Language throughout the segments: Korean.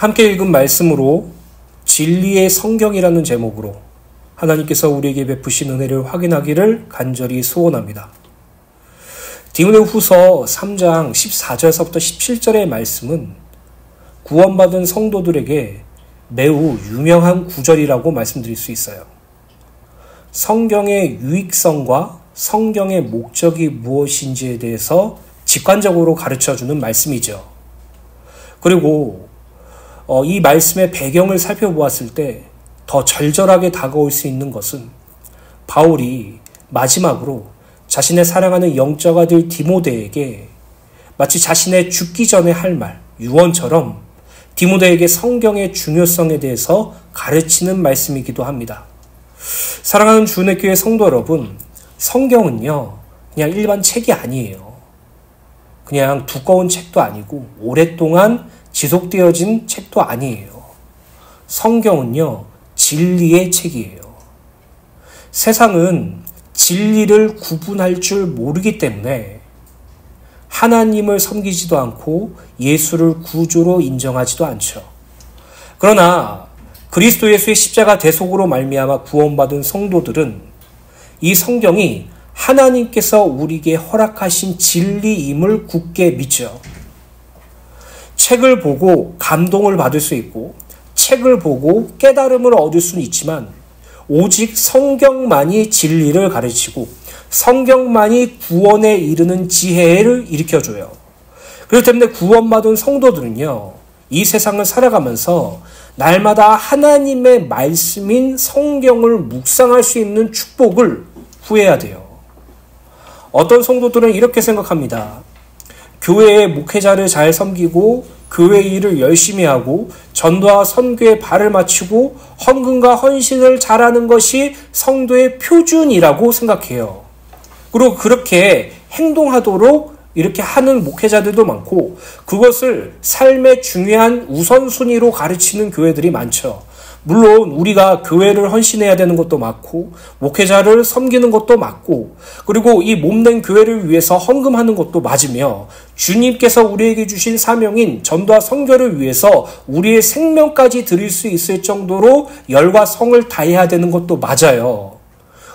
함께 읽은 말씀으로 진리의 성경이라는 제목으로 하나님께서 우리에게 베푸신 은혜를 확인하기를 간절히 소원합니다. 디모데후서 3장 14절에서부터 17절의 말씀은 구원받은 성도들에게 매우 유명한 구절이라고 말씀드릴 수 있어요. 성경의 유익성과 성경의 목적이 무엇인지에 대해서 직관적으로 가르쳐주는 말씀이죠. 그리고 이 말씀의 배경을 살펴보았을 때 더 절절하게 다가올 수 있는 것은 바울이 마지막으로 자신의 사랑하는 영적 아들 디모데에게 마치 자신의 죽기 전에 할 말, 유언처럼 디모데에게 성경의 중요성에 대해서 가르치는 말씀이기도 합니다. 사랑하는 주은혜교회 성도 여러분, 성경은요, 그냥 일반 책이 아니에요. 그냥 두꺼운 책도 아니고 오랫동안 지속되어진 책도 아니에요. 성경은요, 진리의 책이에요. 세상은 진리를 구분할 줄 모르기 때문에 하나님을 섬기지도 않고 예수를 구주로 인정하지도 않죠. 그러나 그리스도 예수의 십자가 대속으로 말미암아 구원받은 성도들은 이 성경이 하나님께서 우리에게 허락하신 진리임을 굳게 믿죠. 책을 보고 감동을 받을 수 있고 책을 보고 깨달음을 얻을 수는 있지만 오직 성경만이 진리를 가르치고 성경만이 구원에 이르는 지혜를 일으켜줘요. 그렇기 때문에 구원받은 성도들은요, 이 세상을 살아가면서 날마다 하나님의 말씀인 성경을 묵상할 수 있는 축복을 구해야 돼요. 어떤 성도들은 이렇게 생각합니다. 교회의 목회자를 잘 섬기고 교회 일을 열심히 하고 전도와 선교에 발을 맞추고 헌금과 헌신을 잘하는 것이 성도의 표준이라고 생각해요. 그리고 그렇게 행동하도록 이렇게 하는 목회자들도 많고 그것을 삶의 중요한 우선순위로 가르치는 교회들이 많죠. 물론 우리가 교회를 헌신해야 되는 것도 맞고 목회자를 섬기는 것도 맞고 그리고 이 몸된 교회를 위해서 헌금하는 것도 맞으며 주님께서 우리에게 주신 사명인 전도와 선교를 위해서 우리의 생명까지 드릴 수 있을 정도로 열과 성을 다해야 되는 것도 맞아요.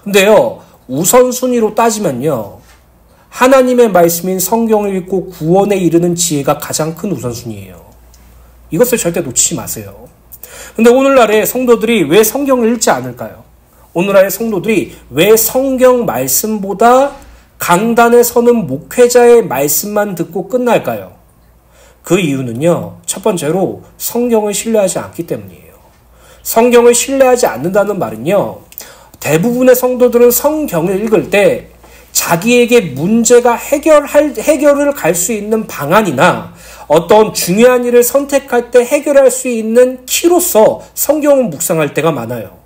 근데요, 우선순위로 따지면요, 하나님의 말씀인 성경을 읽고 구원에 이르는 지혜가 가장 큰 우선순위예요. 이것을 절대 놓치지 마세요. 근데 오늘날의 성도들이 왜 성경을 읽지 않을까요? 오늘날의 성도들이 왜 성경 말씀보다 강단에 서는 목회자의 말씀만 듣고 끝날까요? 그 이유는요, 첫 번째로 성경을 신뢰하지 않기 때문이에요. 성경을 신뢰하지 않는다는 말은요, 대부분의 성도들은 성경을 읽을 때 자기에게 문제가 해결을 갈 수 있는 방안이나 어떤 중요한 일을 선택할 때 해결할 수 있는 키로서 성경을 묵상할 때가 많아요.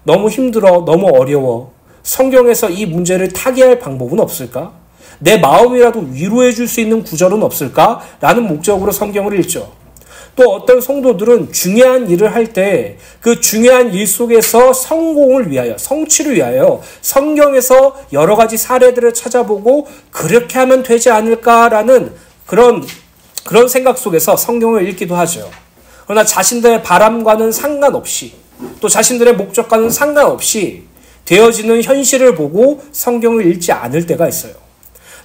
너무 힘들어, 너무 어려워. 성경에서 이 문제를 타개할 방법은 없을까? 내 마음이라도 위로해 줄 수 있는 구절은 없을까? 라는 목적으로 성경을 읽죠. 또 어떤 성도들은 중요한 일을 할 때 그 중요한 일 속에서 성공을 위하여, 성취를 위하여 성경에서 여러 가지 사례들을 찾아보고 그렇게 하면 되지 않을까라는 그런 생각 속에서 성경을 읽기도 하죠. 그러나 자신들의 바람과는 상관없이 또 자신들의 목적과는 상관없이 되어지는 현실을 보고 성경을 읽지 않을 때가 있어요.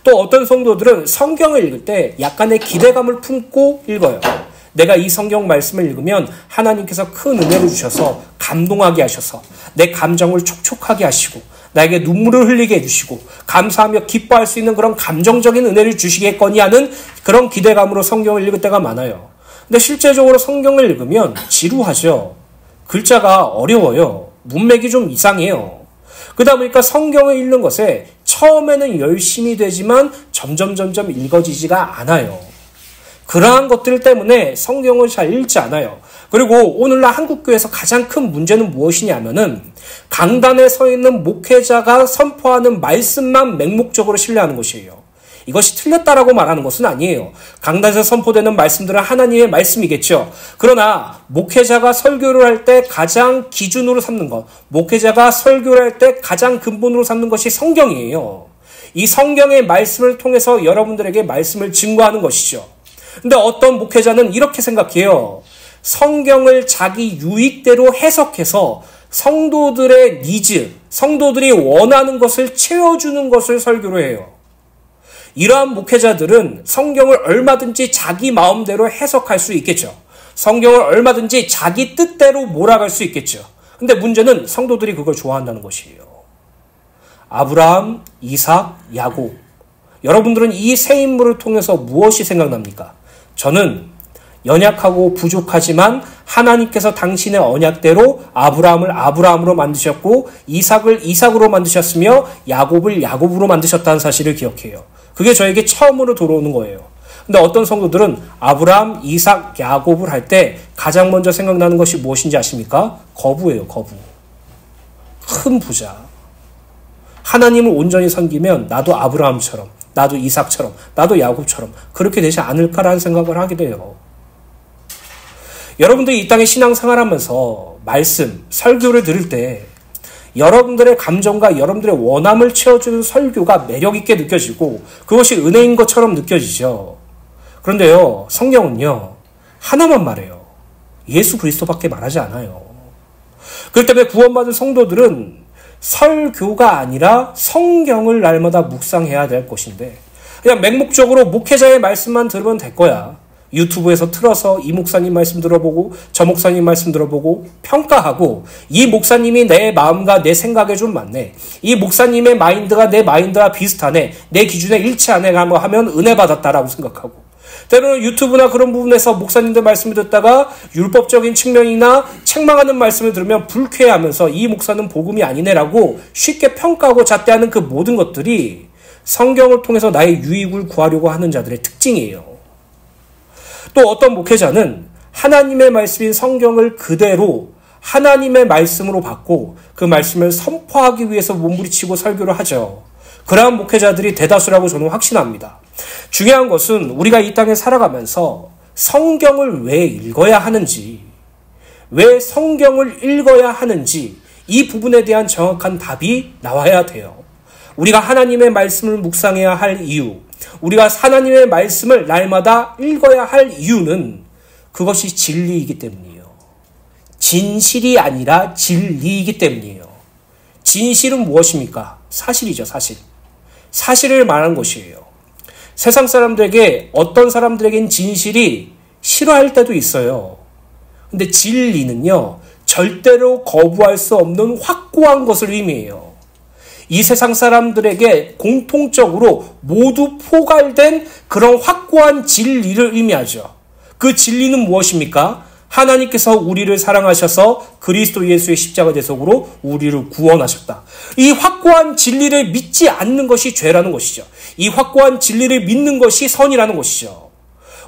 또 어떤 성도들은 성경을 읽을 때 약간의 기대감을 품고 읽어요. 내가 이 성경 말씀을 읽으면 하나님께서 큰 은혜를 주셔서 감동하게 하셔서 내 감정을 촉촉하게 하시고 나에게 눈물을 흘리게 해주시고 감사하며 기뻐할 수 있는 그런 감정적인 은혜를 주시겠거니 하는 그런 기대감으로 성경을 읽을 때가 많아요. 근데 실제적으로 성경을 읽으면 지루하죠. 글자가 어려워요. 문맥이 좀 이상해요. 그러다 보니까 성경을 읽는 것에 처음에는 열심히 되지만 점점 읽어지지가 않아요. 그러한 것들 때문에 성경을 잘 읽지 않아요. 그리고 오늘날 한국교회에서 가장 큰 문제는 무엇이냐면은 강단에 서 있는 목회자가 선포하는 말씀만 맹목적으로 신뢰하는 것이에요. 이것이 틀렸다라고 말하는 것은 아니에요. 강단에서 선포되는 말씀들은 하나님의 말씀이겠죠. 그러나 목회자가 설교를 할 때 가장 기준으로 삼는 것, 목회자가 설교를 할 때 가장 근본으로 삼는 것이 성경이에요. 이 성경의 말씀을 통해서 여러분들에게 말씀을 증거하는 것이죠. 근데 어떤 목회자는 이렇게 생각해요. 성경을 자기 유익대로 해석해서 성도들의 니즈, 성도들이 원하는 것을 채워주는 것을 설교로 해요. 이러한 목회자들은 성경을 얼마든지 자기 마음대로 해석할 수 있겠죠. 성경을 얼마든지 자기 뜻대로 몰아갈 수 있겠죠. 근데 문제는 성도들이 그걸 좋아한다는 것이에요. 아브라함, 이삭, 야곱. 여러분들은 이 세 인물을 통해서 무엇이 생각납니까? 저는 연약하고 부족하지만 하나님께서 당신의 언약대로 아브라함을 아브라함으로 만드셨고 이삭을 이삭으로 만드셨으며 야곱을 야곱으로 만드셨다는 사실을 기억해요. 그게 저에게 처음으로 들어오는 거예요. 근데 어떤 성도들은 아브라함, 이삭, 야곱을 할 때 가장 먼저 생각나는 것이 무엇인지 아십니까? 거부예요, 거부. 큰 부자. 하나님을 온전히 섬기면 나도 아브라함처럼, 나도 이삭처럼, 나도 야곱처럼 그렇게 되지 않을까라는 생각을 하게 돼요. 여러분들이 이 땅에 신앙생활하면서 말씀, 설교를 들을 때 여러분들의 감정과 여러분들의 원함을 채워주는 설교가 매력있게 느껴지고 그것이 은혜인 것처럼 느껴지죠. 그런데요, 성경은요, 하나만 말해요. 예수 그리스도밖에 말하지 않아요. 그렇기 때문에 구원받은 성도들은 설교가 아니라 성경을 날마다 묵상해야 될 것인데 그냥 맹목적으로 목회자의 말씀만 들으면 될 거야. 유튜브에서 틀어서 이 목사님 말씀 들어보고 저 목사님 말씀 들어보고 평가하고 이 목사님이 내 마음과 내 생각에 좀 맞네. 이 목사님의 마인드가 내 마인드와 비슷하네. 내 기준에 일치하네 하면 은혜 받았다라고 생각하고 때로는 유튜브나 그런 부분에서 목사님들 말씀을 듣다가 율법적인 측면이나 책망하는 말씀을 들으면 불쾌해하면서 이 목사는 복음이 아니네라고 쉽게 평가하고 잣대하는 그 모든 것들이 성경을 통해서 나의 유익을 구하려고 하는 자들의 특징이에요. 또 어떤 목회자는 하나님의 말씀인 성경을 그대로 하나님의 말씀으로 받고 그 말씀을 선포하기 위해서 몸부리치고 설교를 하죠. 그러한 목회자들이 대다수라고 저는 확신합니다. 중요한 것은 우리가 이 땅에 살아가면서 성경을 왜 읽어야 하는지, 왜 성경을 읽어야 하는지 이 부분에 대한 정확한 답이 나와야 돼요. 우리가 하나님의 말씀을 묵상해야 할 이유, 우리가 하나님의 말씀을 날마다 읽어야 할 이유는 그것이 진리이기 때문이에요. 진실이 아니라 진리이기 때문이에요. 진실은 무엇입니까? 사실이죠, 사실. 사실을 말하는 것이에요. 세상 사람들에게 어떤 사람들에겐 진실이 싫어할 때도 있어요. 근데 진리는요, 절대로 거부할 수 없는 확고한 것을 의미해요. 이 세상 사람들에게 공통적으로 모두 포괄된 그런 확고한 진리를 의미하죠. 그 진리는 무엇입니까? 하나님께서 우리를 사랑하셔서 그리스도 예수의 십자가 대속으로 우리를 구원하셨다. 이 확고한 진리를 믿지 않는 것이 죄라는 것이죠. 이 확고한 진리를 믿는 것이 선이라는 것이죠.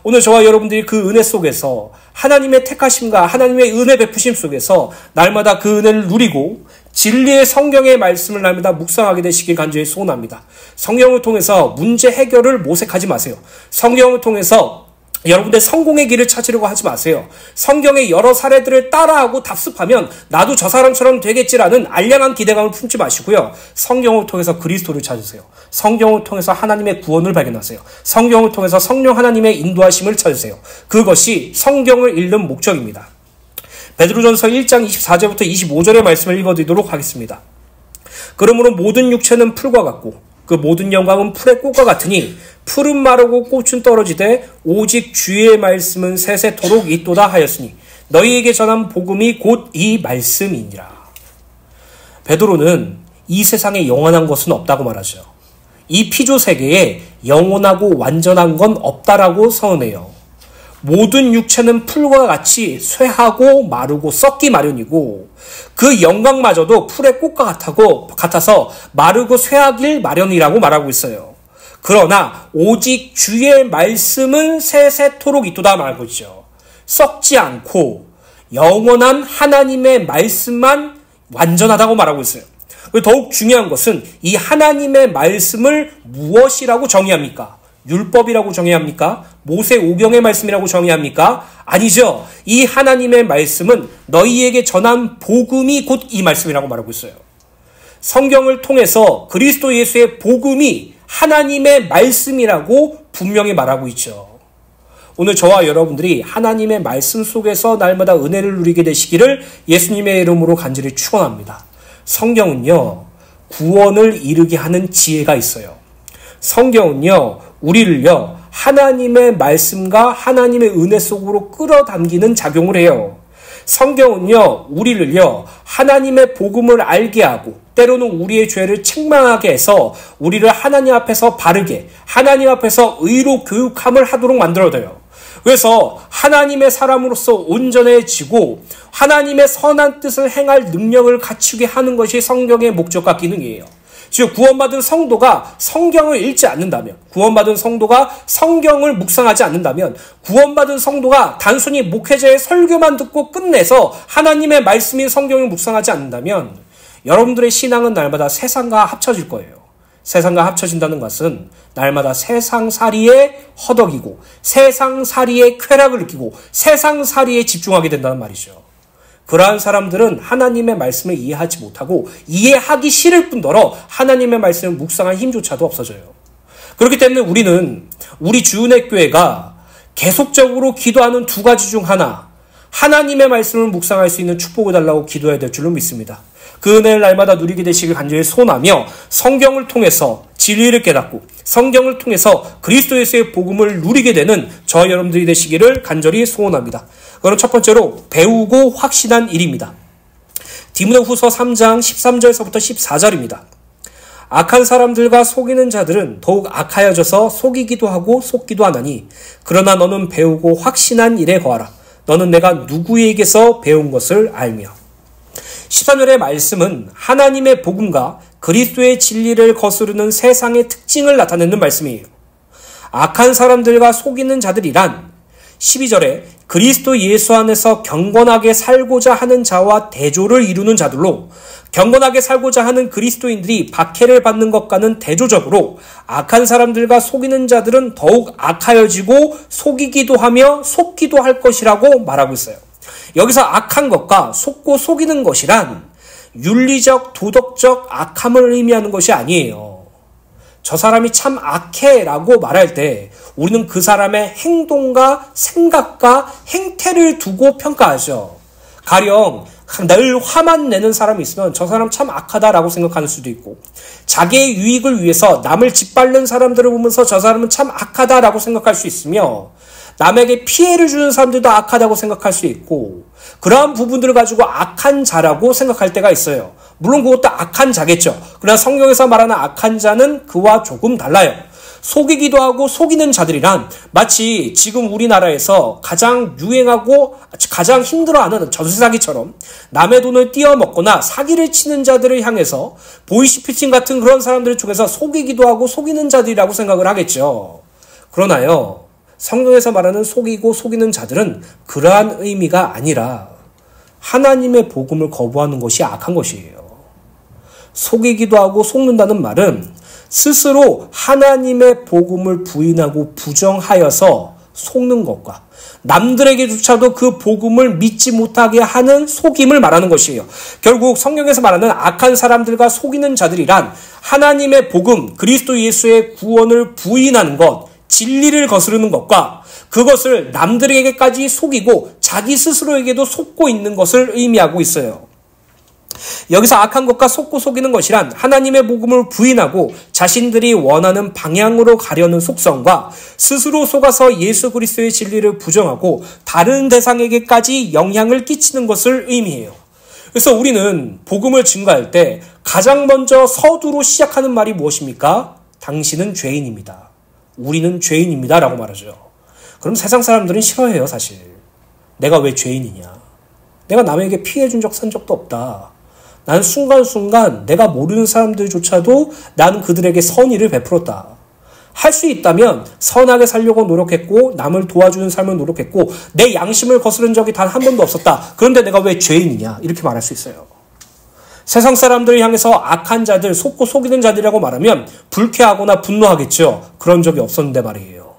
오늘 저와 여러분들이 그 은혜 속에서 하나님의 택하심과 하나님의 은혜 베푸심 속에서 날마다 그 은혜를 누리고 진리의 성경의 말씀을 날마다 묵상하게 되시길 간절히 소원합니다. 성경을 통해서 문제 해결을 모색하지 마세요. 성경을 통해서 여러분들 성공의 길을 찾으려고 하지 마세요. 성경의 여러 사례들을 따라하고 답습하면 나도 저 사람처럼 되겠지라는 알량한 기대감을 품지 마시고요. 성경을 통해서 그리스도를 찾으세요. 성경을 통해서 하나님의 구원을 발견하세요. 성경을 통해서 성령 하나님의 인도하심을 찾으세요. 그것이 성경을 읽는 목적입니다. 베드로전서 1장 24절부터 25절의 말씀을 읽어드리도록 하겠습니다. 그러므로 모든 육체는 풀과 같고 그 모든 영광은 풀의 꽃과 같으니 풀은 마르고 꽃은 떨어지되 오직 주의 말씀은 세세토록 있도다 하였으니 너희에게 전한 복음이 곧 이 말씀이니라. 베드로는 이 세상에 영원한 것은 없다고 말하죠. 이 피조 세계에 영원하고 완전한 건 없다라고 선언해요. 모든 육체는 풀과 같이 쇠하고 마르고 썩기 마련이고 그 영광마저도 풀의 꽃과 같아서 마르고 쇠하길 마련이라고 말하고 있어요. 그러나 오직 주의 말씀은 세세토록 있도다 말하고 있죠. 썩지 않고 영원한 하나님의 말씀만 완전하다고 말하고 있어요. 더욱 중요한 것은 이 하나님의 말씀을 무엇이라고 정의합니까? 율법이라고 정의합니까? 모세 오경의 말씀이라고 정의합니까? 아니죠. 이 하나님의 말씀은 너희에게 전한 복음이 곧 이 말씀이라고 말하고 있어요. 성경을 통해서 그리스도 예수의 복음이 하나님의 말씀이라고 분명히 말하고 있죠. 오늘 저와 여러분들이 하나님의 말씀 속에서 날마다 은혜를 누리게 되시기를 예수님의 이름으로 간절히 축원합니다. 성경은요, 구원을 이루게 하는 지혜가 있어요. 성경은요, 우리를요, 하나님의 말씀과 하나님의 은혜 속으로 끌어당기는 작용을 해요. 성경은요, 우리를요, 하나님의 복음을 알게 하고 때로는 우리의 죄를 책망하게 해서 우리를 하나님 앞에서 바르게, 하나님 앞에서 의로 교육함을 하도록 만들어둬요. 그래서 하나님의 사람으로서 온전해지고 하나님의 선한 뜻을 행할 능력을 갖추게 하는 것이 성경의 목적과 기능이에요. 즉 구원받은 성도가 성경을 읽지 않는다면, 구원받은 성도가 성경을 묵상하지 않는다면, 구원받은 성도가 단순히 목회자의 설교만 듣고 끝내서 하나님의 말씀인 성경을 묵상하지 않는다면 여러분들의 신앙은 날마다 세상과 합쳐질 거예요. 세상과 합쳐진다는 것은 날마다 세상살이에 허덕이고 세상살이에 쾌락을 느끼고 세상살이에 집중하게 된다는 말이죠. 그러한 사람들은 하나님의 말씀을 이해하지 못하고 이해하기 싫을 뿐더러 하나님의 말씀을 묵상할 힘조차도 없어져요. 그렇기 때문에 우리는 우리 주은혜교회가 계속적으로 기도하는 두 가지 중 하나, 하나님의 말씀을 묵상할 수 있는 축복을 달라고 기도해야 될 줄로 믿습니다. 그 은혜를 날마다 누리게 되시길 간절히 소원하며 성경을 통해서 진리를 깨닫고 성경을 통해서 그리스도 예수의 복음을 누리게 되는 저와 여러분들이 되시기를 간절히 소원합니다. 그럼 첫 번째로 배우고 확신한 일입니다. 디모데후서 3장 13절에서부터 14절입니다. 악한 사람들과 속이는 자들은 더욱 악하여져서 속이기도 하고 속기도 하나니 그러나 너는 배우고 확신한 일에 거하라. 너는 내가 누구에게서 배운 것을 알며. 13절의 말씀은 하나님의 복음과 그리스도의 진리를 거스르는 세상의 특징을 나타내는 말씀이에요. 악한 사람들과 속이는 자들이란 12절에 그리스도 예수 안에서 경건하게 살고자 하는 자와 대조를 이루는 자들로, 경건하게 살고자 하는 그리스도인들이 박해를 받는 것과는 대조적으로 악한 사람들과 속이는 자들은 더욱 악하여지고 속이기도 하며 속기도 할 것이라고 말하고 있어요. 여기서 악한 것과 속고 속이는 것이란 윤리적, 도덕적 악함을 의미하는 것이 아니에요. 저 사람이 참 악해라고 말할 때 우리는 그 사람의 행동과 생각과 행태를 두고 평가하죠. 가령 늘 화만 내는 사람이 있으면 저 사람 참 악하다라고 생각하는 수도 있고, 자기의 유익을 위해서 남을 짓밟는 사람들을 보면서 저 사람은 참 악하다라고 생각할 수 있으며, 남에게 피해를 주는 사람들도 악하다고 생각할 수 있고, 그러한 부분들을 가지고 악한 자라고 생각할 때가 있어요. 물론 그것도 악한 자겠죠. 그러나 성경에서 말하는 악한 자는 그와 조금 달라요. 속이기도 하고 속이는 자들이란 마치 지금 우리나라에서 가장 유행하고 가장 힘들어하는 전세사기처럼 남의 돈을 띄어먹거나 사기를 치는 자들을 향해서 보이스피싱 같은 그런 사람들 중에서 속이기도 하고 속이는 자들이라고 생각을 하겠죠. 그러나요, 성경에서 말하는 속이고 속이는 자들은 그러한 의미가 아니라 하나님의 복음을 거부하는 것이 악한 것이에요. 속이기도 하고 속는다는 말은 스스로 하나님의 복음을 부인하고 부정하여서 속는 것과 남들에게조차도 그 복음을 믿지 못하게 하는 속임을 말하는 것이에요. 결국 성경에서 말하는 악한 사람들과 속이는 자들이란 하나님의 복음, 그리스도 예수의 구원을 부인하는 것, 진리를 거스르는 것과 그것을 남들에게까지 속이고 자기 스스로에게도 속고 있는 것을 의미하고 있어요. 여기서 악한 것과 속고 속이는 것이란 하나님의 복음을 부인하고 자신들이 원하는 방향으로 가려는 속성과 스스로 속아서 예수 그리스도의 진리를 부정하고 다른 대상에게까지 영향을 끼치는 것을 의미해요. 그래서 우리는 복음을 증거할 때 가장 먼저 서두로 시작하는 말이 무엇입니까? 당신은 죄인입니다. 우리는 죄인입니다. 라고 말하죠. 그럼 세상 사람들은 싫어해요, 사실. 내가 왜 죄인이냐? 내가 남에게 피해 준 적, 산 적도 없다. 나는 순간순간 내가 모르는 사람들조차도 나는 그들에게 선의를 베풀었다. 할 수 있다면 선하게 살려고 노력했고 남을 도와주는 삶을 노력했고 내 양심을 거스른 적이 단 한 번도 없었다. 그런데 내가 왜 죄인이냐? 이렇게 말할 수 있어요. 세상 사람들을 향해서 악한 자들, 속고 속이는 자들이라고 말하면 불쾌하거나 분노하겠죠. 그런 적이 없었는데 말이에요.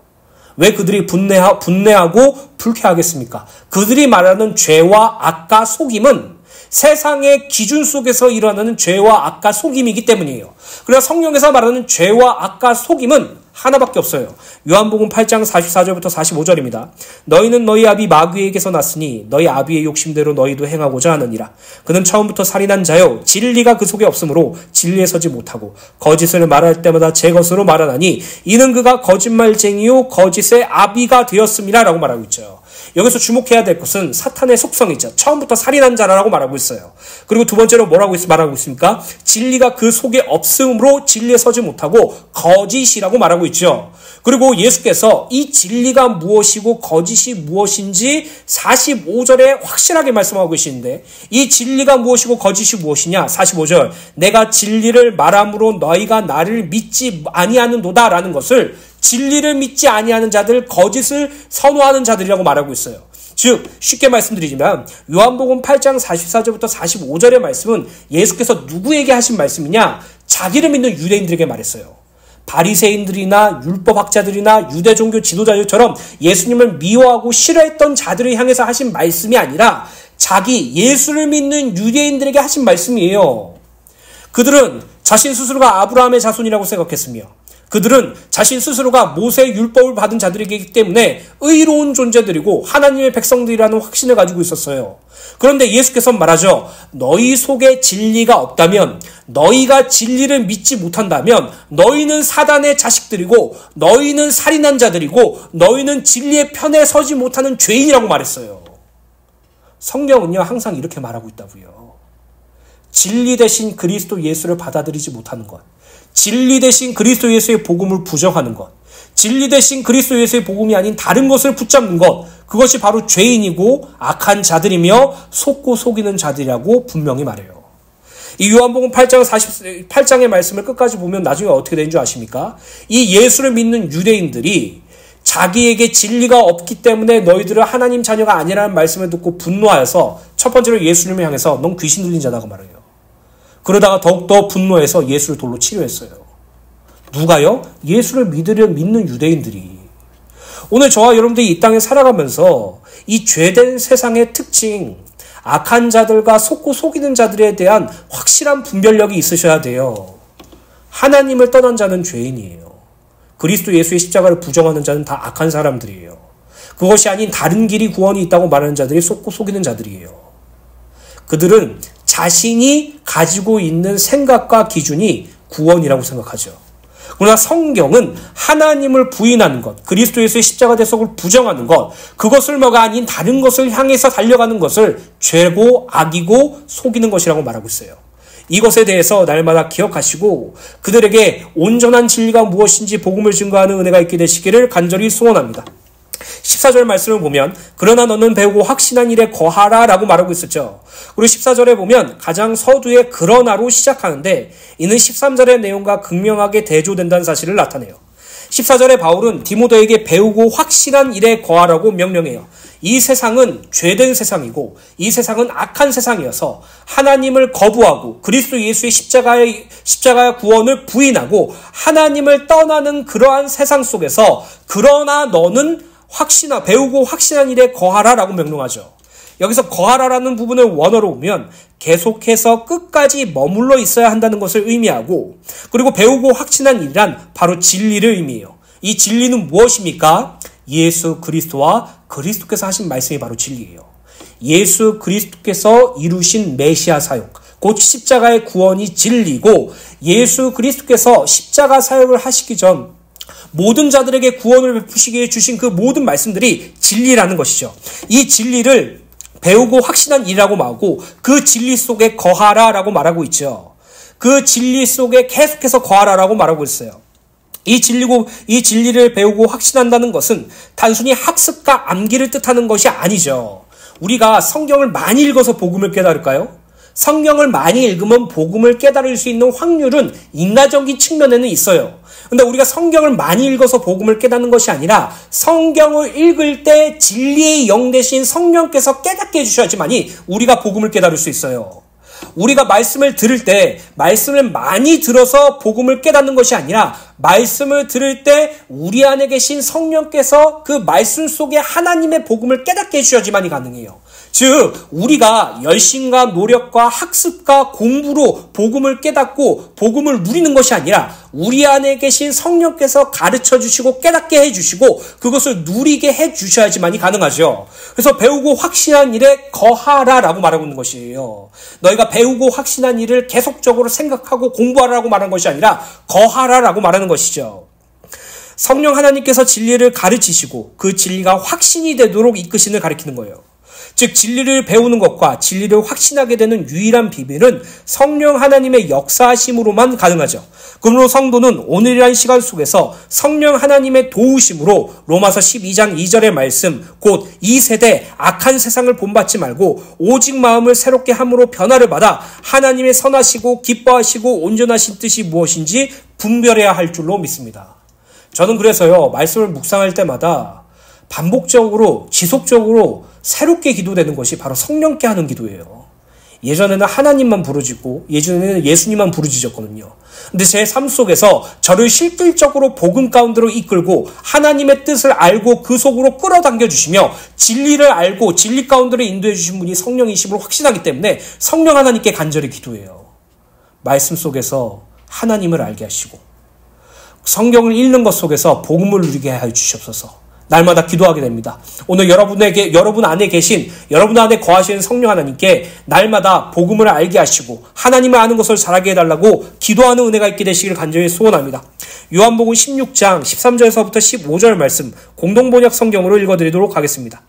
왜 그들이 분내하고 불쾌하겠습니까? 그들이 말하는 죄와 악과 속임은 세상의 기준 속에서 일어나는 죄와 악과 속임이기 때문이에요. 그래서 성경에서 말하는 죄와 악과 속임은 하나밖에 없어요. 요한복음 8장 44절부터 45절입니다. 너희는 너희 아비 마귀에게서 났으니 너희 아비의 욕심대로 너희도 행하고자 하느니라. 그는 처음부터 살인한 자요 진리가 그 속에 없으므로 진리에 서지 못하고 거짓을 말할 때마다 제 것으로 말하나니 이는 그가 거짓말쟁이요 거짓의 아비가 되었음이라 라고 말하고 있죠. 여기서 주목해야 될 것은 사탄의 속성이죠. 처음부터 살인한 자라고 말하고 있어요. 그리고 두 번째로 뭐라고 말하고 있습니까? 진리가 그 속에 없음으로 진리에 서지 못하고 거짓이라고 말하고 있죠. 그리고 예수께서 이 진리가 무엇이고 거짓이 무엇인지 45절에 확실하게 말씀하고 계시는데 이 진리가 무엇이고 거짓이 무엇이냐? 45절 내가 진리를 말함으로 너희가 나를 믿지 아니하는도다 라는 것을 진리를 믿지 아니하는 자들, 거짓을 선호하는 자들이라고 말하고 있어요. 즉 쉽게 말씀드리지만 요한복음 8장 44절부터 45절의 말씀은 예수께서 누구에게 하신 말씀이냐? 자기를 믿는 유대인들에게 말했어요. 바리새인들이나 율법학자들이나 유대 종교 지도자들처럼 예수님을 미워하고 싫어했던 자들을 향해서 하신 말씀이 아니라 자기 예수를 믿는 유대인들에게 하신 말씀이에요. 그들은 자신 스스로가 아브라함의 자손이라고 생각했으며 그들은 자신 스스로가 모세의 율법을 받은 자들이기 때문에 의로운 존재들이고 하나님의 백성들이라는 확신을 가지고 있었어요. 그런데 예수께서 말하죠. 너희 속에 진리가 없다면, 너희가 진리를 믿지 못한다면 너희는 사단의 자식들이고 너희는 살인한 자들이고 너희는 진리의 편에 서지 못하는 죄인이라고 말했어요. 성경은요 항상 이렇게 말하고 있다고요. 진리 대신 그리스도 예수를 받아들이지 못하는 것, 진리 대신 그리스도 예수의 복음을 부정하는 것, 진리 대신 그리스도 예수의 복음이 아닌 다른 것을 붙잡는 것, 그것이 바로 죄인이고 악한 자들이며 속고 속이는 자들이라고 분명히 말해요. 이 요한복음 8장의 말씀을 끝까지 보면 나중에 어떻게 되는 줄 아십니까? 이 예수를 믿는 유대인들이 자기에게 진리가 없기 때문에 너희들은 하나님 자녀가 아니라는 말씀을 듣고 분노하여서 첫 번째로 예수님을 향해서 넌 귀신 들린 자다고 말해요. 그러다가 더욱더 분노해서 예수를 돌로 치료했어요. 누가요? 예수를 믿는 유대인들이. 오늘 저와 여러분들이 이 땅에 살아가면서 이 죄된 세상의 특징, 악한 자들과 속고 속이는 자들에 대한 확실한 분별력이 있으셔야 돼요. 하나님을 떠난 자는 죄인이에요. 그리스도 예수의 십자가를 부정하는 자는 다 악한 사람들이에요. 그것이 아닌 다른 길이 구원이 있다고 말하는 자들이 속고 속이는 자들이에요. 그들은 자신이 가지고 있는 생각과 기준이 구원이라고 생각하죠. 그러나 성경은 하나님을 부인하는 것, 그리스도 예수의 십자가 대속을 부정하는 것, 그것을 뭐가 아닌 다른 것을 향해서 달려가는 것을 죄고 악이고 속이는 것이라고 말하고 있어요. 이것에 대해서 날마다 기억하시고 그들에게 온전한 진리가 무엇인지 복음을 증거하는 은혜가 있게 되시기를 간절히 소원합니다. 14절 말씀을 보면 그러나 너는 배우고 확신한 일에 거하라 라고 말하고 있었죠. 그리고 14절에 보면 가장 서두에 그러나로 시작하는데 이는 13절의 내용과 극명하게 대조된다는 사실을 나타내요. 14절에 바울은 디모데에게 배우고 확신한 일에 거하라고 명령해요. 이 세상은 죄된 세상이고 이 세상은 악한 세상이어서 하나님을 거부하고 그리스도 예수의 십자가의 구원을 부인하고 하나님을 떠나는 그러한 세상 속에서 그러나 너는 배우고 확신한 일에 거하라라고 명령하죠. 여기서 거하라라는 부분을 원어로 보면 계속해서 끝까지 머물러 있어야 한다는 것을 의미하고 그리고 배우고 확신한 일이란 바로 진리를 의미해요. 이 진리는 무엇입니까? 예수 그리스도와 그리스도께서 하신 말씀이 바로 진리예요. 예수 그리스도께서 이루신 메시아 사역, 곧 십자가의 구원이 진리고 예수 그리스도께서 십자가 사역을 하시기 전 모든 자들에게 구원을 베푸시기에 주신 그 모든 말씀들이 진리라는 것이죠. 이 진리를 배우고 확신한 일이라고 말하고 그 진리 속에 거하라라고 말하고 있죠. 그 진리 속에 계속해서 거하라라고 말하고 있어요. 이 진리를 배우고 확신한다는 것은 단순히 학습과 암기를 뜻하는 것이 아니죠. 우리가 성경을 많이 읽어서 복음을 깨달을까요? 성경을 많이 읽으면 복음을 깨달을 수 있는 확률은 인간적인 측면에는 있어요. 근데 우리가 성경을 많이 읽어서 복음을 깨닫는 것이 아니라 성경을 읽을 때 진리의 영 대신 성령께서 깨닫게 해주셔야지만이 우리가 복음을 깨달을 수 있어요. 우리가 말씀을 들을 때 말씀을 많이 들어서 복음을 깨닫는 것이 아니라 말씀을 들을 때 우리 안에 계신 성령께서 그 말씀 속에 하나님의 복음을 깨닫게 해주셔야지만이 가능해요. 즉 우리가 열심과 노력과 학습과 공부로 복음을 깨닫고 복음을 누리는 것이 아니라 우리 안에 계신 성령께서 가르쳐 주시고 깨닫게 해주시고 그것을 누리게 해주셔야지만이 가능하죠. 그래서 배우고 확신한 일에 거하라라고 말하고 있는 것이에요. 너희가 배우고 확신한 일을 계속적으로 생각하고 공부하라고 말하는 것이 아니라 거하라라고 말하는 것이죠. 성령 하나님께서 진리를 가르치시고 그 진리가 확신이 되도록 이끄심을 가리키는 거예요. 즉 진리를 배우는 것과 진리를 확신하게 되는 유일한 비밀은 성령 하나님의 역사하심으로만 가능하죠. 그러므로 성도는 오늘이란 시간 속에서 성령 하나님의 도우심으로 로마서 12장 2절의 말씀 곧 이 세대 악한 세상을 본받지 말고 오직 마음을 새롭게 함으로 변화를 받아 하나님의 선하시고 기뻐하시고 온전하신 뜻이 무엇인지 분별해야 할 줄로 믿습니다. 저는 그래서요 말씀을 묵상할 때마다 반복적으로 지속적으로 새롭게 기도되는 것이 바로 성령께 하는 기도예요. 예전에는 하나님만 부르짖고 예전에는 예수님만 부르짖었거든요. 근데 제 삶 속에서 저를 실질적으로 복음 가운데로 이끌고 하나님의 뜻을 알고 그 속으로 끌어당겨 주시며 진리를 알고 진리 가운데로 인도해 주신 분이 성령이심을 확신하기 때문에 성령 하나님께 간절히 기도해요. 말씀 속에서 하나님을 알게 하시고 성경을 읽는 것 속에서 복음을 누리게 하여 주시옵소서. 날마다 기도하게 됩니다. 오늘 여러분 안에 계신, 여러분 안에 거하시는 성령 하나님께 날마다 복음을 알게 하시고 하나님을 아는 것을 잘하게 해달라고 기도하는 은혜가 있게 되시길 간절히 소원합니다. 요한복음 16장 13절에서부터 15절 말씀 공동번역 성경으로 읽어드리도록 하겠습니다.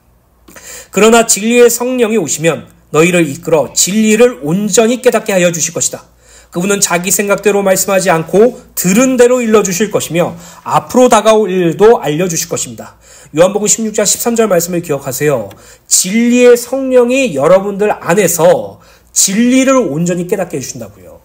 그러나 진리의 성령이 오시면 너희를 이끌어 진리를 온전히 깨닫게 하여 주실 것이다. 그분은 자기 생각대로 말씀하지 않고 들은 대로 일러주실 것이며 앞으로 다가올 일도 알려주실 것입니다. 요한복음 16장 13절 말씀을 기억하세요. 진리의 성령이 여러분들 안에서 진리를 온전히 깨닫게 해주신다고요.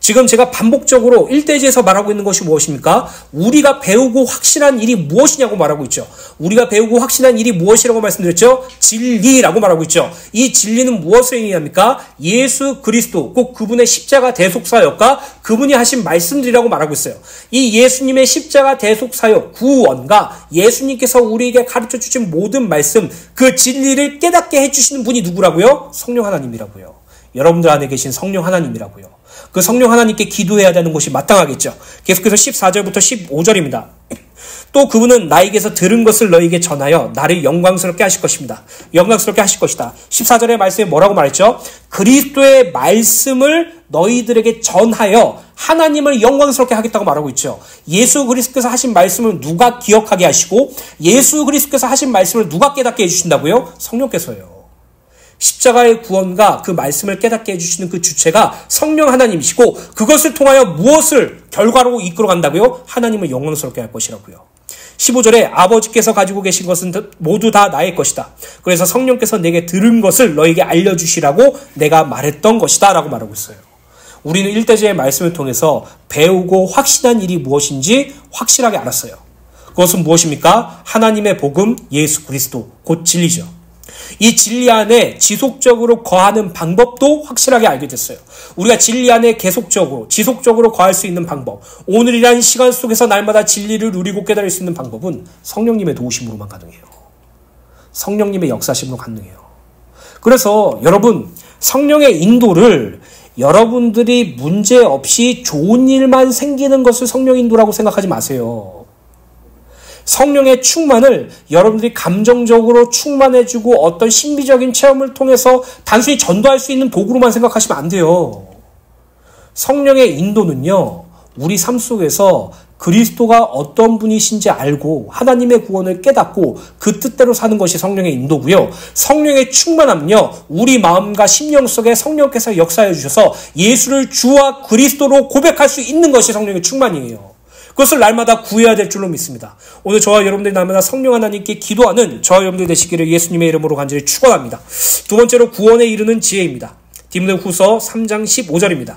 지금 제가 반복적으로 1대지에서 말하고 있는 것이 무엇입니까? 우리가 배우고 확신한 일이 무엇이냐고 말하고 있죠. 우리가 배우고 확신한 일이 무엇이라고 말씀드렸죠? 진리라고 말하고 있죠. 이 진리는 무엇을 의미합니까? 예수 그리스도, 꼭 그분의 십자가 대속사역과 그분이 하신 말씀들이라고 말하고 있어요. 이 예수님의 십자가 대속사역, 구원과 예수님께서 우리에게 가르쳐 주신 모든 말씀, 그 진리를 깨닫게 해주시는 분이 누구라고요? 성령 하나님이라고요. 여러분들 안에 계신 성령 하나님이라고요. 그 성령 하나님께 기도해야 되는 것이 마땅하겠죠. 계속해서 14절부터 15절입니다. 또 그분은 나에게서 들은 것을 너희에게 전하여 나를 영광스럽게 하실 것입니다. 영광스럽게 하실 것이다. 14절의 말씀에 뭐라고 말했죠? 그리스도의 말씀을 너희들에게 전하여 하나님을 영광스럽게 하겠다고 말하고 있죠. 예수 그리스도께서 하신 말씀을 누가 기억하게 하시고 예수 그리스도께서 하신 말씀을 누가 깨닫게 해주신다고요? 성령께서요. 십자가의 구원과 그 말씀을 깨닫게 해주시는 그 주체가 성령 하나님이시고 그것을 통하여 무엇을 결과로 이끌어간다고요? 하나님을 영광스럽게 할 것이라고요. 15절에 아버지께서 가지고 계신 것은 모두 다 나의 것이다. 그래서 성령께서 내게 들은 것을 너에게 알려주시라고 내가 말했던 것이다 라고 말하고 있어요. 우리는 1대제의 말씀을 통해서 배우고 확신한 일이 무엇인지 확실하게 알았어요. 그것은 무엇입니까? 하나님의 복음 예수 그리스도 곧 진리죠. 이 진리 안에 지속적으로 거하는 방법도 확실하게 알게 됐어요. 우리가 진리 안에 계속적으로 지속적으로 거할 수 있는 방법, 오늘이라는 시간 속에서 날마다 진리를 누리고 깨달을 수 있는 방법은 성령님의 도우심으로만 가능해요. 성령님의 역사심으로 가능해요. 그래서 여러분 성령의 인도를 여러분들이 문제없이 좋은 일만 생기는 것을 성령 인도라고 생각하지 마세요. 성령의 충만을 여러분들이 감정적으로 충만해주고 어떤 신비적인 체험을 통해서 단순히 전도할 수 있는 도구로만 생각하시면 안 돼요. 성령의 인도는요, 우리 삶 속에서 그리스도가 어떤 분이신지 알고 하나님의 구원을 깨닫고 그 뜻대로 사는 것이 성령의 인도고요. 성령의 충만함은요, 우리 마음과 심령 속에 성령께서 역사해 주셔서 예수를 주와 그리스도로 고백할 수 있는 것이 성령의 충만이에요. 그것을 날마다 구해야 될 줄로 믿습니다. 오늘 저와 여러분들이 날마다 성령 하나님께 기도하는 저와 여러분들 되시기를 예수님의 이름으로 간절히 축원합니다. 두 번째로 구원에 이르는 지혜입니다. 디모데후서 3장 15절입니다.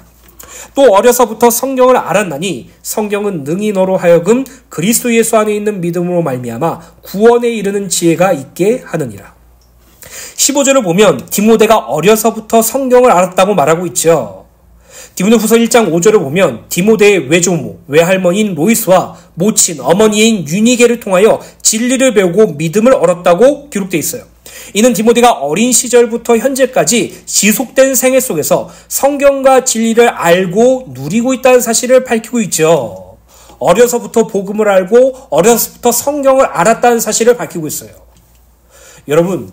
또 어려서부터 성경을 알았나니 성경은 능히 너로 하여금 그리스도 예수 안에 있는 믿음으로 말미암아 구원에 이르는 지혜가 있게 하느니라. 15절을 보면 디모데가 어려서부터 성경을 알았다고 말하고 있죠. 디모데후서 1장 5절을 보면 디모데의 외조모, 외할머니인 로이스와 모친, 어머니인 유니게를 통하여 진리를 배우고 믿음을 얻었다고 기록되어 있어요. 이는 디모데가 어린 시절부터 현재까지 지속된 생애 속에서 성경과 진리를 알고 누리고 있다는 사실을 밝히고 있죠. 어려서부터 복음을 알고 어려서부터 성경을 알았다는 사실을 밝히고 있어요. 여러분,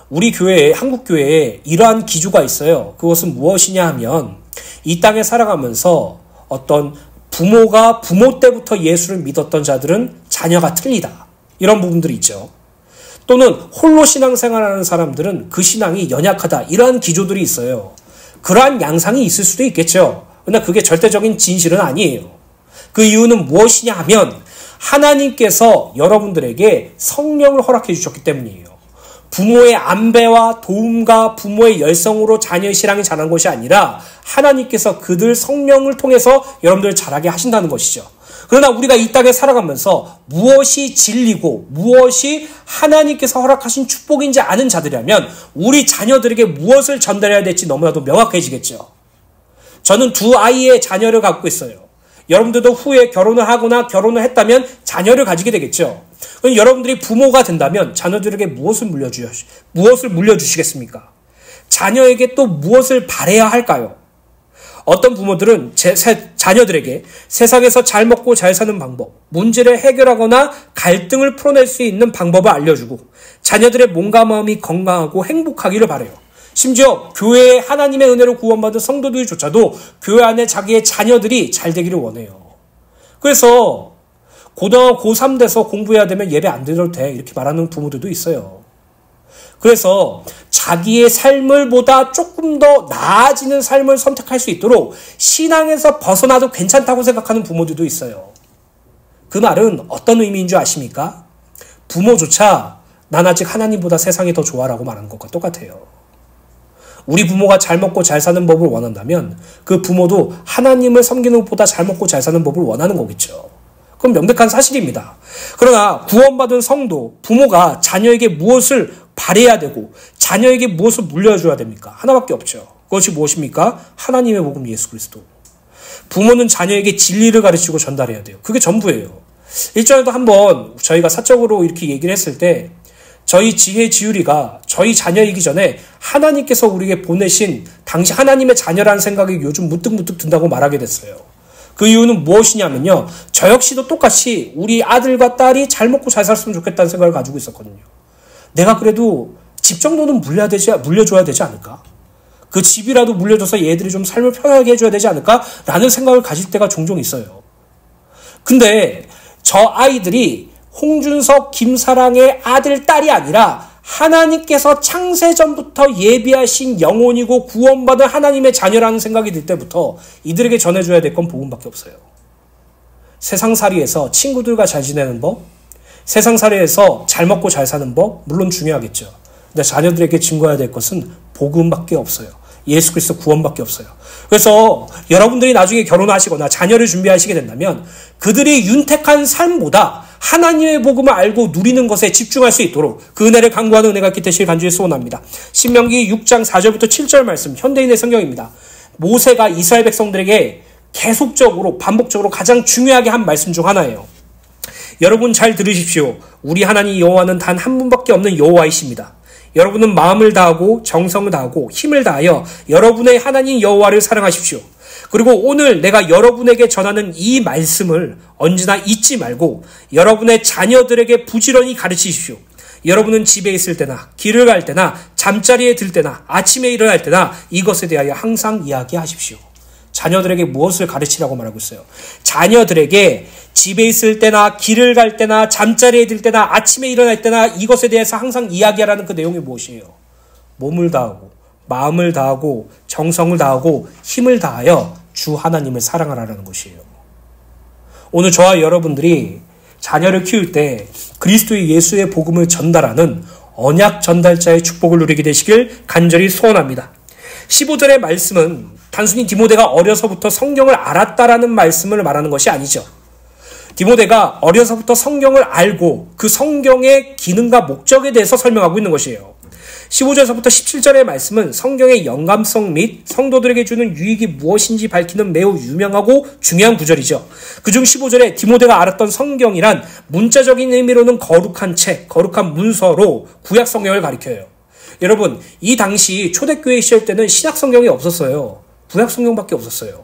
우리 교회에, 한국 교회에 이러한 기조가 있어요. 그것은 무엇이냐 하면 이 땅에 살아가면서 어떤 부모가 부모 때부터 예수를 믿었던 자들은 자녀가 틀리다. 이런 부분들이 있죠. 또는 홀로 신앙생활하는 사람들은 그 신앙이 연약하다. 이러한 기조들이 있어요. 그러한 양상이 있을 수도 있겠죠. 그러나 그게 절대적인 진실은 아니에요. 그 이유는 무엇이냐 하면 하나님께서 여러분들에게 성령을 허락해 주셨기 때문이에요. 부모의 안배와 도움과 부모의 열성으로 자녀의 신앙이 자란 것이 아니라 하나님께서 그들 성령을 통해서 여러분들을 자라게 하신다는 것이죠. 그러나 우리가 이 땅에 살아가면서 무엇이 진리고 무엇이 하나님께서 허락하신 축복인지 아는 자들이라면 우리 자녀들에게 무엇을 전달해야 될지 너무나도 명확해지겠죠. 저는 2아이의 자녀를 갖고 있어요. 여러분들도 후에 결혼을 하거나 결혼을 했다면 자녀를 가지게 되겠죠. 그럼 여러분들이 부모가 된다면 자녀들에게 무엇을 물려주시겠습니까? 자녀에게 또 무엇을 바라야 할까요? 어떤 부모들은 자녀들에게 세상에서 잘 먹고 잘 사는 방법, 문제를 해결하거나 갈등을 풀어낼 수 있는 방법을 알려주고 자녀들의 몸과 마음이 건강하고 행복하기를 바라요. 심지어 교회에 하나님의 은혜로 구원받은 성도들조차도 교회 안에 자기의 자녀들이 잘 되기를 원해요. 그래서 고등학교 고3 돼서 공부해야 되면 예배 안 드려도 돼. 이렇게 말하는 부모들도 있어요. 그래서 자기의 삶을 보다 조금 더 나아지는 삶을 선택할 수 있도록 신앙에서 벗어나도 괜찮다고 생각하는 부모들도 있어요. 그 말은 어떤 의미인 줄 아십니까? 부모조차 난 아직 하나님보다 세상이 더 좋아라고 말하는 것과 똑같아요. 우리 부모가 잘 먹고 잘 사는 법을 원한다면 그 부모도 하나님을 섬기는 것보다 잘 먹고 잘 사는 법을 원하는 거겠죠. 그건 명백한 사실입니다. 그러나 구원받은 성도, 부모가 자녀에게 무엇을 바라야 되고 자녀에게 무엇을 물려줘야 됩니까? 하나밖에 없죠. 그것이 무엇입니까? 하나님의 복음 예수 그리스도. 부모는 자녀에게 진리를 가르치고 전달해야 돼요. 그게 전부예요. 일전에도 한번 저희가 사적으로 이렇게 얘기를 했을 때 저희 지혜 지율이가 저희 자녀이기 전에 하나님께서 우리에게 보내신 당시 하나님의 자녀라는 생각이 요즘 무뜩무뜩 든다고 말하게 됐어요. 그 이유는 무엇이냐면요. 저 역시도 똑같이 우리 아들과 딸이 잘 먹고 잘 살았으면 좋겠다는 생각을 가지고 있었거든요. 내가 그래도 집 정도는 물려줘야 되지 않을까? 그 집이라도 물려줘서 얘들이 좀 삶을 편하게 해줘야 되지 않을까? 라는 생각을 가질 때가 종종 있어요. 근데 저 아이들이 홍준석, 김사랑의 아들, 딸이 아니라 하나님께서 창세전부터 예비하신 영혼이고 구원받은 하나님의 자녀라는 생각이 들 때부터 이들에게 전해줘야 될 건 복음밖에 없어요. 세상살이에서 친구들과 잘 지내는 법, 세상살이에서 잘 먹고 잘 사는 법, 물론 중요하겠죠. 근데 자녀들에게 증거해야 될 것은 복음밖에 없어요. 예수 그리스도 구원밖에 없어요. 그래서 여러분들이 나중에 결혼하시거나 자녀를 준비하시게 된다면 그들이 윤택한 삶보다 하나님의 복음을 알고 누리는 것에 집중할 수 있도록 그 은혜를 간구하는 은혜가 있게 되시길 간절히 소원합니다. 신명기 6장 4절부터 7절 말씀, 현대인의 성경입니다. 모세가 이스라엘 백성들에게 계속적으로 반복적으로 가장 중요하게 한 말씀 중 하나예요. 여러분 잘 들으십시오. 우리 하나님 여호와는 단 한 분밖에 없는 여호와이십니다. 여러분은 마음을 다하고 정성을 다하고 힘을 다하여 여러분의 하나님 여호와를 사랑하십시오. 그리고 오늘 내가 여러분에게 전하는 이 말씀을 언제나 잊지 말고 여러분의 자녀들에게 부지런히 가르치십시오. 여러분은 집에 있을 때나 길을 갈 때나 잠자리에 들 때나 아침에 일어날 때나 이것에 대하여 항상 이야기하십시오. 자녀들에게 무엇을 가르치라고 말하고 있어요? 자녀들에게 집에 있을 때나 길을 갈 때나 잠자리에 들 때나 아침에 일어날 때나 이것에 대해서 항상 이야기하라는 그 내용이 무엇이에요? 몸을 다하고 마음을 다하고 정성을 다하고 힘을 다하여 주 하나님을 사랑하라는 것이에요. 오늘 저와 여러분들이 자녀를 키울 때 그리스도의 예수의 복음을 전달하는 언약 전달자의 축복을 누리게 되시길 간절히 소원합니다. 15절의 말씀은 단순히 디모데가 어려서부터 성경을 알았다라는 말씀을 말하는 것이 아니죠. 디모데가 어려서부터 성경을 알고 그 성경의 기능과 목적에 대해서 설명하고 있는 것이에요. 15절에서부터 17절의 말씀은 성경의 영감성 및 성도들에게 주는 유익이 무엇인지 밝히는 매우 유명하고 중요한 구절이죠. 그중 15절에 디모데가 알았던 성경이란 문자적인 의미로는 거룩한 책, 거룩한 문서로 구약 성경을 가리켜요. 여러분, 이 당시 초대교회 시절 때는 신약 성경이 없었어요. 구약 성경밖에 없었어요.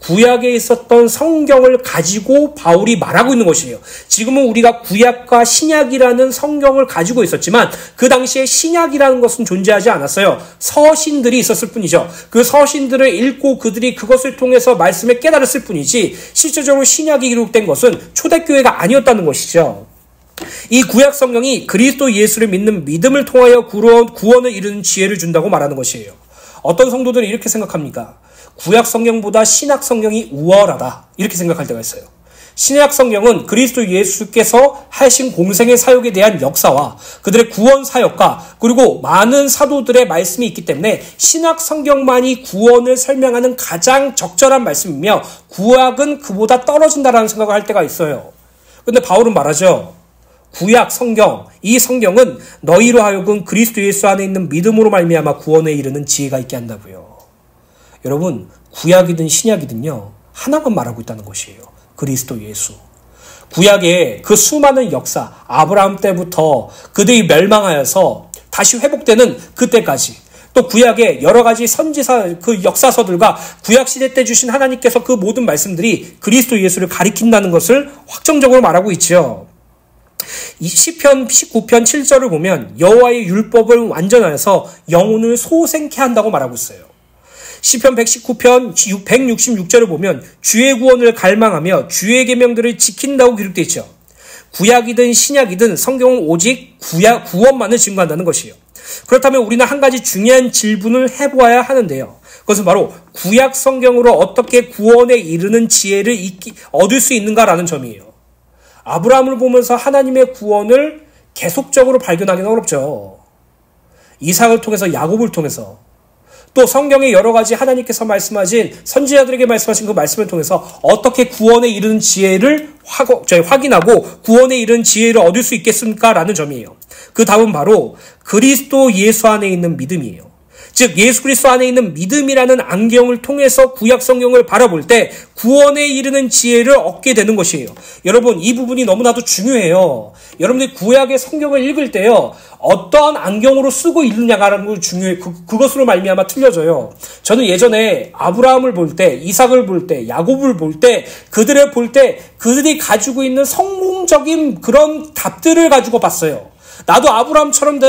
구약에 있었던 성경을 가지고 바울이 말하고 있는 것이에요. 지금은 우리가 구약과 신약이라는 성경을 가지고 있었지만 그 당시에 신약이라는 것은 존재하지 않았어요. 서신들이 있었을 뿐이죠. 그 서신들을 읽고 그들이 그것을 통해서 말씀을 깨달았을 뿐이지 실제적으로 신약이 기록된 것은 초대교회가 아니었다는 것이죠. 이 구약 성경이 그리스도 예수를 믿는 믿음을 통하여 구원을 이루는 지혜를 준다고 말하는 것이에요. 어떤 성도들은 이렇게 생각합니까? 구약 성경보다 신약 성경이 우월하다, 이렇게 생각할 때가 있어요. 신약 성경은 그리스도 예수께서 하신 공생의 사역에 대한 역사와 그들의 구원 사역과 그리고 많은 사도들의 말씀이 있기 때문에 신약 성경만이 구원을 설명하는 가장 적절한 말씀이며 구약은 그보다 떨어진다라는 생각을 할 때가 있어요. 근데 바울은 말하죠. 구약 성경, 이 성경은 너희로 하여금 그리스도 예수 안에 있는 믿음으로 말미암아 구원에 이르는 지혜가 있게 한다고요. 여러분, 구약이든 신약이든요, 하나만 말하고 있다는 것이에요. 그리스도 예수. 구약의 그 수많은 역사, 아브라함 때부터 그들이 멸망하여서 다시 회복되는 그때까지, 또 구약의 여러 가지 선지사, 그 역사서들과 구약시대 때 주신 하나님께서 그 모든 말씀들이 그리스도 예수를 가리킨다는 것을 확정적으로 말하고 있죠. 이 시편 19편 7절을 보면 여호와의 율법을 완전하여서 영혼을 소생케 한다고 말하고 있어요. 시편 119편 166절을 보면 주의 구원을 갈망하며 주의 계명들을 지킨다고 기록되어 있죠. 구약이든 신약이든 성경은 오직 구원만을 증거한다는 것이에요. 그렇다면 우리는 한 가지 중요한 질문을 해보아야 하는데요. 그것은 바로 구약 성경으로 어떻게 구원에 이르는 지혜를 얻을 수 있는가라는 점이에요. 아브라함을 보면서 하나님의 구원을 계속적으로 발견하기는 어렵죠. 이삭을 통해서, 야곱을 통해서, 또 성경의 여러 가지 하나님께서 말씀하신 선지자들에게 말씀하신 그 말씀을 통해서 어떻게 구원에 이르는 지혜를 확인하고 구원에 이르는 지혜를 얻을 수 있겠습니까? 라는 점이에요. 그 다음은 바로 그리스도 예수 안에 있는 믿음이에요. 즉 예수 그리스도 안에 있는 믿음이라는 안경을 통해서 구약 성경을 바라볼 때 구원에 이르는 지혜를 얻게 되는 것이에요. 여러분, 이 부분이 너무나도 중요해요. 여러분들이 구약의 성경을 읽을 때요, 어떠한 안경으로 쓰고 읽느냐가 중요해요. 그것으로 말미암아 틀려져요. 저는 예전에 아브라함을 볼 때, 이삭을 볼 때, 야곱을 볼 때, 그들을 볼 때 그들이 가지고 있는 성공적인 그런 답들을 가지고 봤어요. 나도 아브라함처럼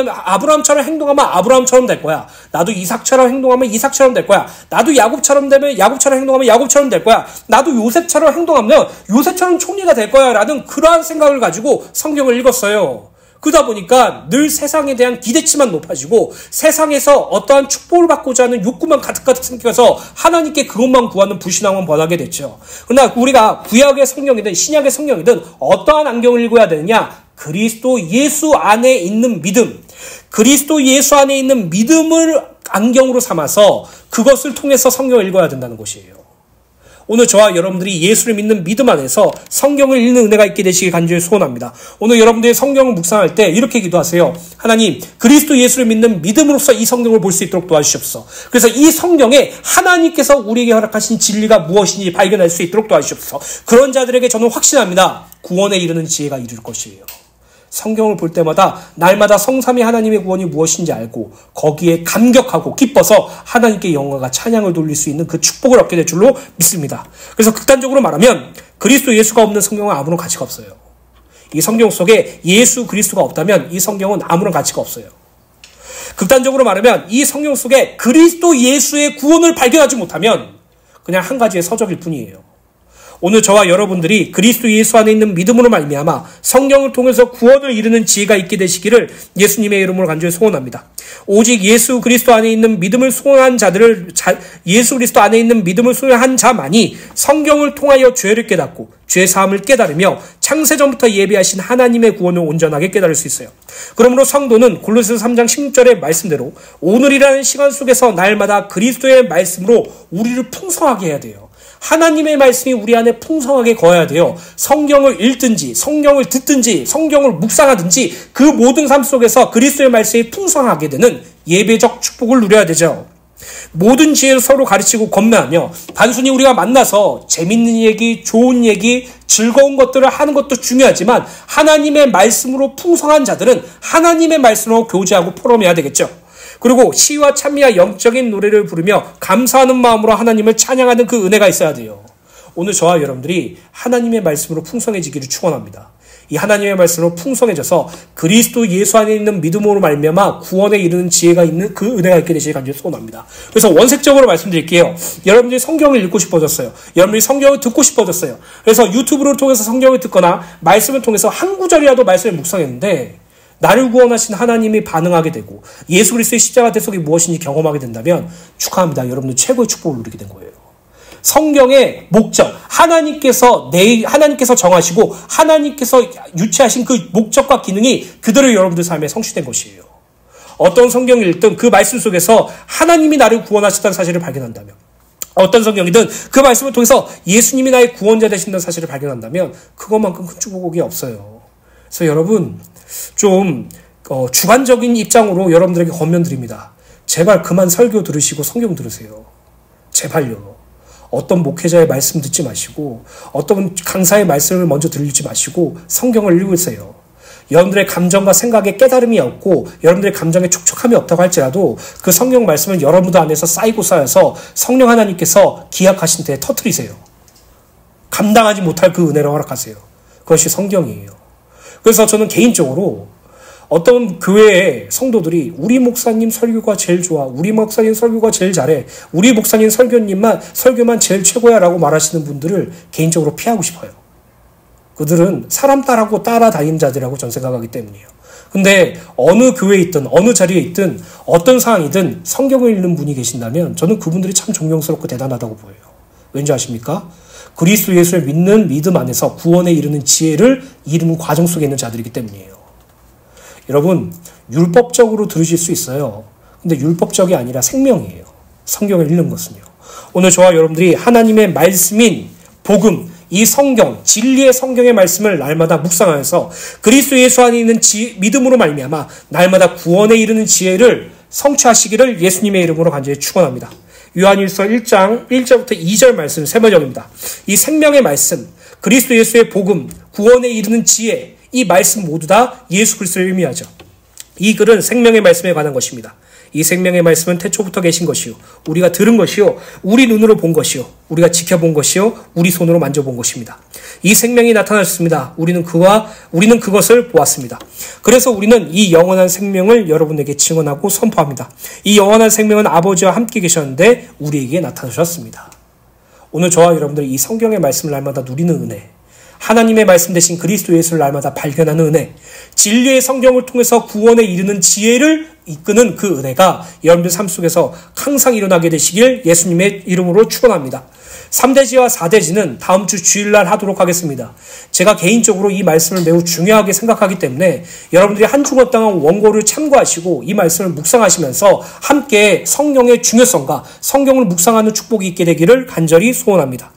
행동하면 아브라함처럼 될 거야. 나도 이삭처럼 행동하면 이삭처럼 될 거야. 나도 야곱처럼 행동하면 야곱처럼 될 거야. 나도 요셉처럼 행동하면 요셉처럼 총리가 될 거야. 라는 그러한 생각을 가지고 성경을 읽었어요. 그러다 보니까 늘 세상에 대한 기대치만 높아지고 세상에서 어떠한 축복을 받고자 하는 욕구만 가득가득 생겨서 하나님께 그것만 구하는 불신앙만 번하게 됐죠. 그러나 우리가 구약의 성경이든 신약의 성경이든 어떠한 안경을 읽어야 되느냐? 그리스도 예수 안에 있는 믿음, 그리스도 예수 안에 있는 믿음을 안경으로 삼아서 그것을 통해서 성경을 읽어야 된다는 것이에요. 오늘 저와 여러분들이 예수를 믿는 믿음 안에서 성경을 읽는 은혜가 있게 되시길 간절히 소원합니다. 오늘 여러분들이 성경을 묵상할 때 이렇게 기도하세요. 하나님, 그리스도 예수를 믿는 믿음으로써 이 성경을 볼 수 있도록 도와주시옵소서. 그래서 이 성경에 하나님께서 우리에게 허락하신 진리가 무엇인지 발견할 수 있도록 도와주시옵소서. 그런 자들에게 저는 확신합니다. 구원에 이르는 지혜가 이룰 것이에요. 성경을 볼 때마다 날마다 성삼위 하나님의 구원이 무엇인지 알고 거기에 감격하고 기뻐서 하나님께 영광과 찬양을 돌릴 수 있는 그 축복을 얻게 될 줄로 믿습니다. 그래서 극단적으로 말하면 그리스도 예수가 없는 성경은 아무런 가치가 없어요. 이 성경 속에 예수 그리스도가 없다면 이 성경은 아무런 가치가 없어요. 극단적으로 말하면 이 성경 속에 그리스도 예수의 구원을 발견하지 못하면 그냥 한 가지의 서적일 뿐이에요. 오늘 저와 여러분들이 그리스도 예수 안에 있는 믿음으로 말미암아 성경을 통해서 구원을 이루는 지혜가 있게 되시기를 예수님의 이름으로 간절히 소원합니다. 오직 예수 그리스도 안에 있는 믿음을 소원한 예수 그리스도 안에 있는 믿음을 소원한 자만이 성경을 통하여 죄를 깨닫고 죄 사함을 깨달으며 창세전부터 예비하신 하나님의 구원을 온전하게 깨달을 수 있어요. 그러므로 성도는 골로새서 3장 16절의 말씀대로 오늘이라는 시간 속에서 날마다 그리스도의 말씀으로 우리를 풍성하게 해야 돼요. 하나님의 말씀이 우리 안에 풍성하게 거해야 돼요. 성경을 읽든지 성경을 듣든지 성경을 묵상하든지 그 모든 삶 속에서 그리스도의 말씀이 풍성하게 되는 예배적 축복을 누려야 되죠. 모든 지혜를 서로 가르치고 권면하며 단순히 우리가 만나서 재밌는 얘기, 좋은 얘기, 즐거운 것들을 하는 것도 중요하지만 하나님의 말씀으로 풍성한 자들은 하나님의 말씀으로 교제하고 포럼해야 되겠죠. 그리고 시와 찬미와 영적인 노래를 부르며 감사하는 마음으로 하나님을 찬양하는 그 은혜가 있어야 돼요. 오늘 저와 여러분들이 하나님의 말씀으로 풍성해지기를 축원합니다. 이 하나님의 말씀으로 풍성해져서 그리스도 예수 안에 있는 믿음으로 말미암아 구원에 이르는 지혜가 있는 그 은혜가 있게 되시길 간절히 소원합니다. 그래서 원색적으로 말씀드릴게요. 여러분들이 성경을 읽고 싶어졌어요. 여러분들이 성경을 듣고 싶어졌어요. 그래서 유튜브를 통해서 성경을 듣거나 말씀을 통해서 한 구절이라도 말씀을 묵상했는데 나를 구원하신 하나님이 반응하게 되고 예수 그리스도의 십자가 대속이 무엇인지 경험하게 된다면 축하합니다. 여러분들 최고의 축복을 누리게 된 거예요. 성경의 목적, 하나님께서 정하시고 하나님께서 유치하신 그 목적과 기능이 그대로 여러분들 삶에 성취된 것이에요. 어떤 성경을 읽든 그 말씀 속에서 하나님이 나를 구원하셨다는 사실을 발견한다면, 어떤 성경이든 그 말씀을 통해서 예수님이 나의 구원자 되신다는 사실을 발견한다면 그것만큼 큰 축복이 없어요. 그래서 여러분 좀 주관적인 입장으로 여러분들에게 권면드립니다. 제발 그만 설교 들으시고 성경 들으세요. 제발요. 어떤 목회자의 말씀 듣지 마시고 어떤 강사의 말씀을 먼저 들리지 마시고 성경을 읽으세요. 여러분들의 감정과 생각에 깨달음이 없고 여러분들의 감정에 촉촉함이 없다고 할지라도 그 성경 말씀은 여러분들 안에서 쌓이고 쌓여서 성령 하나님께서 기약하신 때에 터뜨리세요. 감당하지 못할 그 은혜를 허락하세요. 그것이 성경이에요. 그래서 저는 개인적으로 어떤 교회의 성도들이 우리 목사님 설교가 제일 좋아, 우리 목사님 설교가 제일 잘해, 우리 목사님 설교만 제일 최고야 라고 말하시는 분들을 개인적으로 피하고 싶어요. 그들은 사람 따라고 따라다니는 자들이라고 전 생각하기 때문이에요. 근데 어느 교회에 있든 어느 자리에 있든 어떤 상황이든 성경을 읽는 분이 계신다면 저는 그분들이 참 존경스럽고 대단하다고 보여요. 왠지 아십니까? 그리스도 예수를 믿는 믿음 안에서 구원에 이르는 지혜를 이루는 과정 속에 있는 자들이기 때문이에요. 여러분, 율법적으로 들으실 수 있어요. 근데 율법적이 아니라 생명이에요. 성경을 읽는 것은요. 오늘 저와 여러분들이 하나님의 말씀인 복음, 이 성경, 진리의 성경의 말씀을 날마다 묵상하여서 그리스도 예수 안에 있는 믿음으로 말미암아 날마다 구원에 이르는 지혜를 성취하시기를 예수님의 이름으로 간절히 축원합니다. 요한일서 1장 1절부터 2절 말씀 세 번역입니다. 이 생명의 말씀, 그리스도 예수의 복음, 구원에 이르는 지혜, 이 말씀 모두 다 예수 그리스도를 의미하죠. 이 글은 생명의 말씀에 관한 것입니다. 이 생명의 말씀은 태초부터 계신 것이요, 우리가 들은 것이요, 우리 눈으로 본 것이요, 우리가 지켜본 것이요, 우리 손으로 만져본 것입니다. 이 생명이 나타났습니다. 우리는 그것을 보았습니다. 그래서 우리는 이 영원한 생명을 여러분에게 증언하고 선포합니다. 이 영원한 생명은 아버지와 함께 계셨는데 우리에게 나타나셨습니다. 오늘 저와 여러분들이 이 성경의 말씀을 날마다 누리는 은혜, 하나님의 말씀 대신 그리스도 예수를 날마다 발견하는 은혜, 진리의 성경을 통해서 구원에 이르는 지혜를 이끄는 그 은혜가 여러분들 삶 속에서 항상 일어나게 되시길 예수님의 이름으로 축원합니다. 3대지와 4대지는 다음 주 주일날 하도록 하겠습니다. 제가 개인적으로 이 말씀을 매우 중요하게 생각하기 때문에 여러분들이 한 주간 동안 원고를 참고하시고 이 말씀을 묵상하시면서 함께 성령의 중요성과 성경을 묵상하는 축복이 있게 되기를 간절히 소원합니다.